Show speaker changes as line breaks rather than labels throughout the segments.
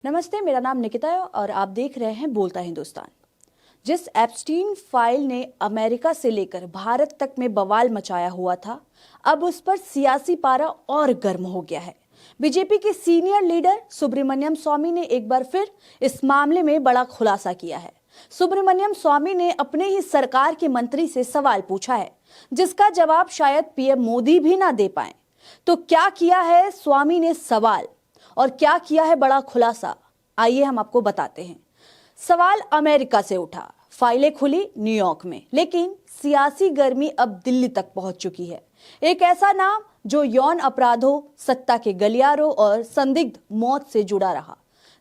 नमस्ते, मेरा नाम निकिता है और आप देख रहे हैं बोलता हिंदुस्तान। जिस एप्स्टीन फाइल ने अमेरिका से लेकर भारत तक में बवाल मचाया हुआ था, अब उस पर सियासी पारा और गर्म हो गया है। बीजेपी के सीनियर लीडर सुब्रमण्यम स्वामी ने एक बार फिर इस मामले में बड़ा खुलासा किया है। सुब्रमण्यम स्वामी ने अपने ही सरकार के मंत्री से सवाल पूछा है, जिसका जवाब शायद पीएम मोदी भी ना दे पाए। तो क्या किया है स्वामी ने सवाल और क्या किया है बड़ा खुलासा, आइए हम आपको बताते हैं। सवाल अमेरिका से उठा, फाइलें खुली न्यूयॉर्क में, लेकिन सियासी गर्मी अब दिल्ली तक पहुंच चुकी है। एक ऐसा नाम जो यौन अपराधों, सत्ता के गलियारों और संदिग्ध मौत से जुड़ा रहा,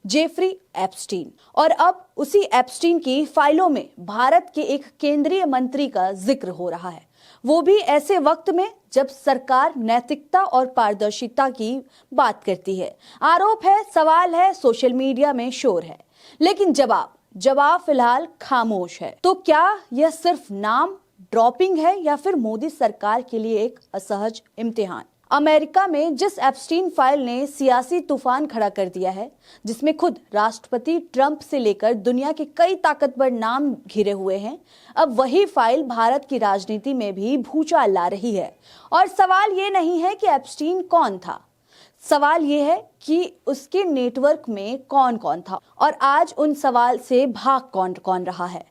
जेफरी एप्स्टीन। और अब उसी एप्स्टीन की फाइलों में भारत के एक केंद्रीय मंत्री का जिक्र हो रहा है, वो भी ऐसे वक्त में जब सरकार नैतिकता और पारदर्शिता की बात करती है। आरोप है, सवाल है, सोशल मीडिया में शोर है, लेकिन जवाब फिलहाल खामोश है। तो क्या यह सिर्फ नाम ड्रॉपिंग है या फिर मोदी सरकार के लिए एक असहज इम्तिहान? अमेरिका में जिस एप्स्टीन फाइल ने सियासी तूफान खड़ा कर दिया है, जिसमें खुद राष्ट्रपति ट्रंप से लेकर दुनिया के कई ताकतवर नाम घिरे हुए हैं, अब वही फाइल भारत की राजनीति में भी भूचाल ला रही है। और सवाल ये नहीं है कि एप्स्टीन कौन था, सवाल ये है कि उसके नेटवर्क में कौन कौन था और आज उन सवाल से भाग कौन कौन रहा है।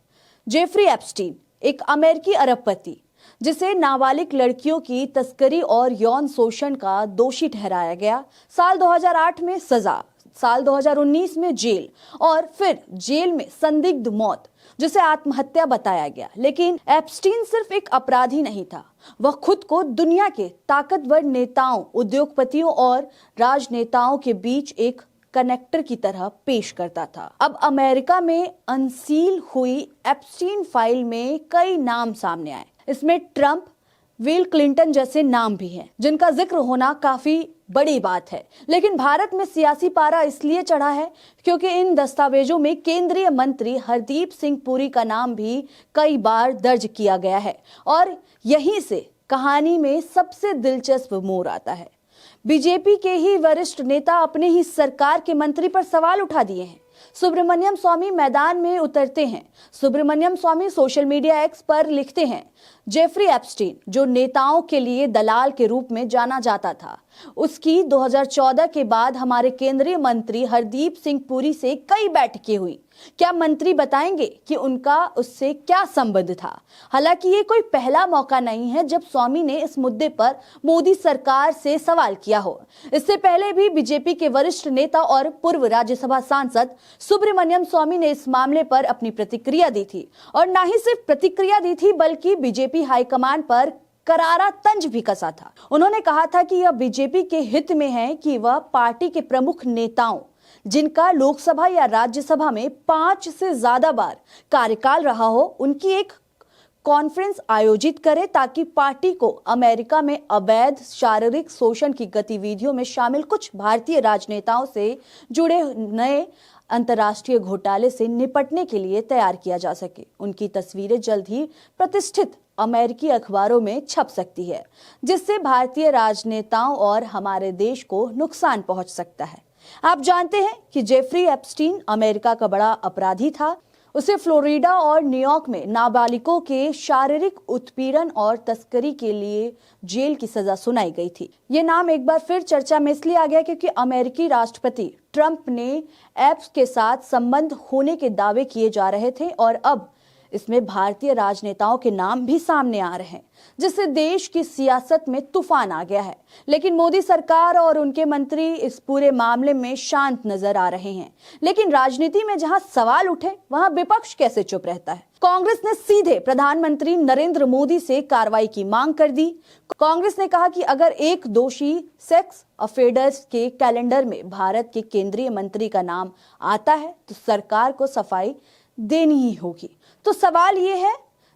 जेफरी एप्स्टीन एक अमेरिकी अरबपति, जिसे नाबालिग लड़कियों की तस्करी और यौन शोषण का दोषी ठहराया गया। साल 2008 में सजा, साल 2019 में जेल और फिर जेल में संदिग्ध मौत, जिसे आत्महत्या बताया गया। लेकिन एप्स्टीन सिर्फ एक अपराधी नहीं था, वह खुद को दुनिया के ताकतवर नेताओं, उद्योगपतियों और राजनेताओं के बीच एक कनेक्टर की तरह पेश करता था। अब अमेरिका में अनसील हुई एप्स्टीन फाइल में कई नाम सामने आए। इसमें ट्रंप, बिल क्लिंटन जैसे नाम भी हैं, जिनका जिक्र होना काफी बड़ी बात है। लेकिन भारत में सियासी पारा इसलिए चढ़ा है क्योंकि इन दस्तावेजों में केंद्रीय मंत्री हरदीप सिंह पुरी का नाम भी कई बार दर्ज किया गया है। और यहीं से कहानी में सबसे दिलचस्प मोड़ आता है। बीजेपी के ही वरिष्ठ नेता अपने ही सरकार के मंत्री पर सवाल उठा दिए हैं। सुब्रमण्यम स्वामी मैदान में उतरते हैं। सुब्रमण्यम स्वामी सोशल मीडिया एक्स पर लिखते हैं, जेफरी एप्स्टीन, जो नेताओं के लिए दलाल के रूप में जाना जाता था, उसकी 2014 के बाद हमारे केंद्रीय मंत्री हरदीप सिंह पुरी से कई बैठकें हुई। क्या मंत्री बताएंगे कि उनका उससे क्या संबंध था? हालांकि ये कोई पहला मौका नहीं है जब स्वामी ने इस मुद्दे पर मोदी सरकार से सवाल किया हो। इससे पहले भी बीजेपी के वरिष्ठ नेता और पूर्व राज्यसभा सांसद सुब्रमण्यम स्वामी ने इस मामले पर अपनी प्रतिक्रिया दी थी, और ना ही सिर्फ प्रतिक्रिया दी थी बल्कि बीजेपी हाईकमान पर करारा तंज भी कसा था। उन्होंने कहा था कि यह बीजेपी के हित में है कि वह पार्टी के प्रमुख नेताओं, जिनका लोकसभा या राज्यसभा में 5 से ज्यादा बार कार्यकाल रहा हो, उनकी एक कॉन्फ्रेंस आयोजित करे ताकि पार्टी को अमेरिका में अवैध शारीरिक शोषण की गतिविधियों में शामिल कुछ भारतीय राजनेताओं से जुड़े नए अंतर्राष्ट्रीय घोटाले से निपटने के लिए तैयार किया जा सके। उनकी तस्वीरें जल्द ही प्रतिष्ठित अमेरिकी अखबारों में छप सकती है, जिससे भारतीय राजनेताओं और हमारे देश को नुकसान पहुंच सकता है। आप जानते हैं कि जेफरी एप्स्टीन अमेरिका का बड़ा अपराधी था। उसे फ्लोरिडा और न्यूयॉर्क में नाबालिगों के शारीरिक उत्पीड़न और तस्करी के लिए जेल की सजा सुनाई गई थी। ये नाम एक बार फिर चर्चा में इसलिए आ गया क्योंकि अमेरिकी राष्ट्रपति ट्रंप ने एप्स के साथ संबंध होने के दावे किए जा रहे थे, और अब इसमें भारतीय राजनेताओं के नाम भी सामने आ रहे हैं, जिससे देश की सियासत में तूफान आ गया है। लेकिन मोदी सरकार और उनके मंत्री इस पूरे मामले में शांत नजर आ रहे हैं। लेकिन राजनीति में जहां सवाल उठे, वहां विपक्ष कैसे चुप रहता है? कांग्रेस ने सीधे प्रधानमंत्री नरेंद्र मोदी से कार्रवाई की मांग कर दी। कांग्रेस ने कहा कि अगर एक दोषी सेक्स अफेयर्स के कैलेंडर में भारत के केंद्रीय मंत्री का नाम आता है तो सरकार को सफाई देनी ही होगी। तो सवाल ये है,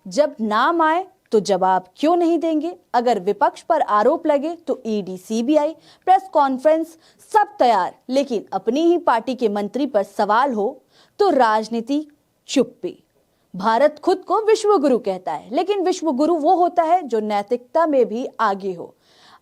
जब नाम आए तो जवाब क्यों नहीं देंगे? अगर विपक्ष पर आरोप लगे तो ईडी, सीबीआई, प्रेस कॉन्फ्रेंस सब तैयार, लेकिन अपनी ही पार्टी के मंत्री पर सवाल हो तो राजनीति चुप्पी। भारत खुद को विश्व गुरु कहता है, लेकिन विश्व गुरु वो होता है जो नैतिकता में भी आगे हो।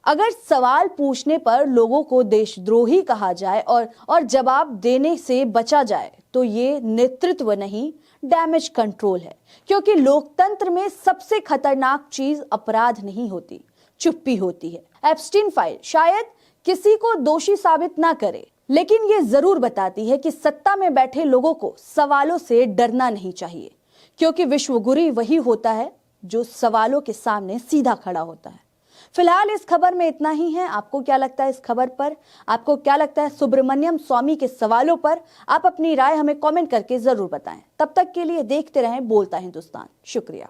अगर सवाल पूछने पर लोगों को देशद्रोही कहा जाए और जवाब देने से बचा जाए तो ये नेतृत्व नहीं, डैमेज कंट्रोल है। क्योंकि लोकतंत्र में सबसे खतरनाक चीज अपराध नहीं होती, चुप्पी होती है। एप्स्टीन फाइल शायद किसी को दोषी साबित ना करे, लेकिन ये जरूर बताती है कि सत्ता में बैठे लोगों को सवालों से डरना नहीं चाहिए, क्योंकि विश्वगुरु वही होता है जो सवालों के सामने सीधा खड़ा होता है। फिलहाल इस खबर में इतना ही है। आपको क्या लगता है इस खबर पर? आपको क्या लगता है सुब्रमण्यम स्वामी के सवालों पर? आप अपनी राय हमें कमेंट करके जरूर बताएं। तब तक के लिए देखते रहें बोलता हिंदुस्तान। शुक्रिया।